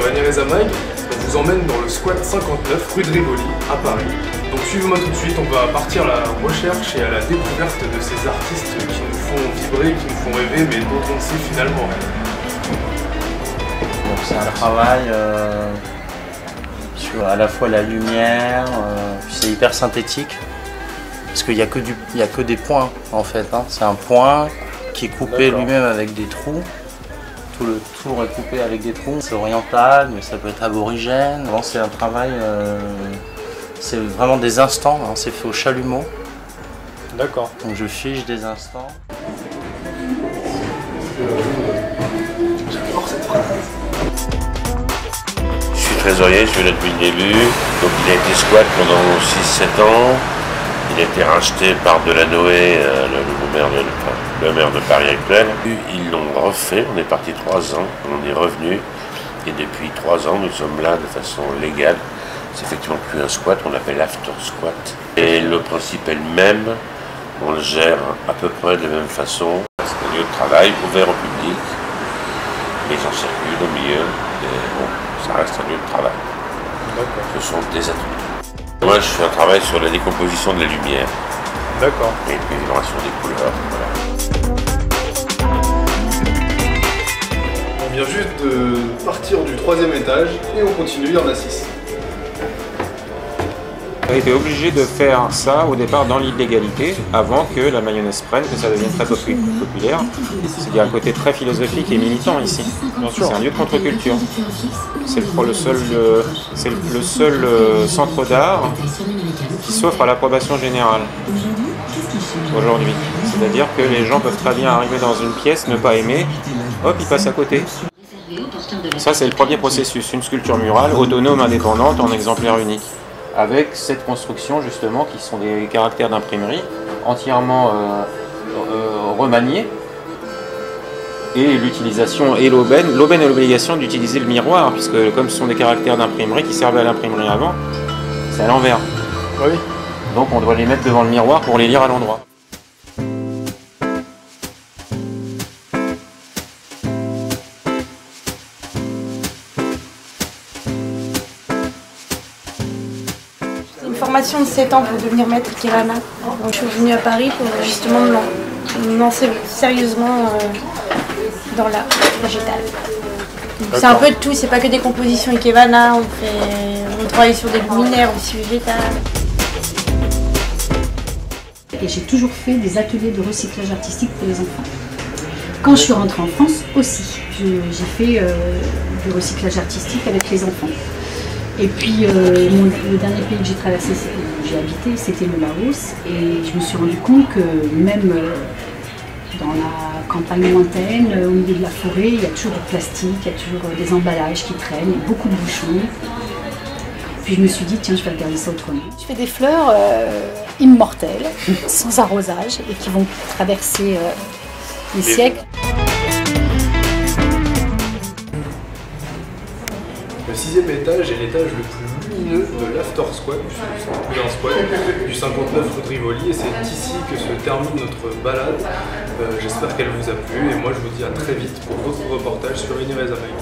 sur Agnès-Reza-Mag. On vous emmène dans le squat 59 rue de Rivoli à Paris. Donc suivez-moi tout de suite, on va partir à la recherche et à la découverte de ces artistes qui nous font vibrer, qui nous font rêver, mais dont on ne sait finalement rien. Donc c'est un travail sur à la fois la lumière, c'est hyper synthétique, parce qu'il n'y a que des points en fait. Hein. C'est un point qui est coupé lui-même avec des trous. Tout le tour est coupé avec des trous. C'est oriental, mais ça peut être aborigène. C'est un travail, c'est vraiment des instants, hein. C'est fait au chalumeau. D'accord. Donc je fige des instants. J'adore cette phrase. Je suis trésorier, je suis là depuis le début. Donc il a été squat pendant 6-7 ans. Il a été racheté par Delanoë, le maire de Paris actuel. Ils l'ont refait, on est parti 3 ans, on est revenu. Et depuis 3 ans, nous sommes là de façon légale. C'est effectivement plus un squat, on l'appelle after squat. Et le principe est le même, on le gère à peu près de la même façon. C'est un lieu de travail ouvert au public. Les gens circulent au milieu, et bon, ça reste un lieu de travail. Ce sont des ateliers. Moi, je fais un travail sur la décomposition de la lumière. D'accord. Et puis l'amélioration des couleurs. Voilà. On vient juste de partir du 3e étage et on continue, il y en a 6. On a été obligé de faire ça au départ dans l'illégalité, avant que la mayonnaise prenne, que ça devienne très populaire. Il y a un côté très philosophique et militant ici. C'est un lieu de contre-culture. C'est le seul centre d'art qui s'offre à l'approbation générale aujourd'hui. C'est-à-dire que les gens peuvent très bien arriver dans une pièce, ne pas aimer, hop, ils passent à côté. Ça, c'est le premier processus, une sculpture murale autonome, indépendante, en exemplaire unique. Avec cette construction justement qui sont des caractères d'imprimerie entièrement remaniés, et l'utilisation et l'aubaine et l'obligation d'utiliser le miroir, puisque comme ce sont des caractères d'imprimerie qui servaient à l'imprimerie avant, c'est à l'envers. Oui. Donc on doit les mettre devant le miroir pour les lire à l'endroit. Formation de 7 ans pour devenir maître Ikebana. Donc je suis venue à Paris pour justement me lancer sérieusement dans l'art végétal. C'est un peu de tout, c'est pas que des compositions Ikebana, on travaille sur des luminaires aussi végétales. Et j'ai toujours fait des ateliers de recyclage artistique pour les enfants. Quand je suis rentrée en France aussi, j'ai fait du recyclage artistique avec les enfants. Et puis le dernier pays que j'ai traversé, où j'ai habité, c'était le Laos. Et je me suis rendu compte que même dans la campagne lointaine, au milieu de la forêt, il y a toujours du plastique, il y a toujours des emballages qui traînent, il y a beaucoup de bouchons. Puis je me suis dit, tiens, je vais regarder ça autrement. Je fais des fleurs immortelles, sans arrosage, et qui vont traverser les siècles. Le 6e étage est l'étage le plus lumineux de l'After Squat, c'est plus un squat, du 59 rue de Rivoli, et c'est ici que se termine notre balade. J'espère qu'elle vous a plu, et moi je vous dis à très vite pour d'autres reportages sur Agnès-Reza-Mag.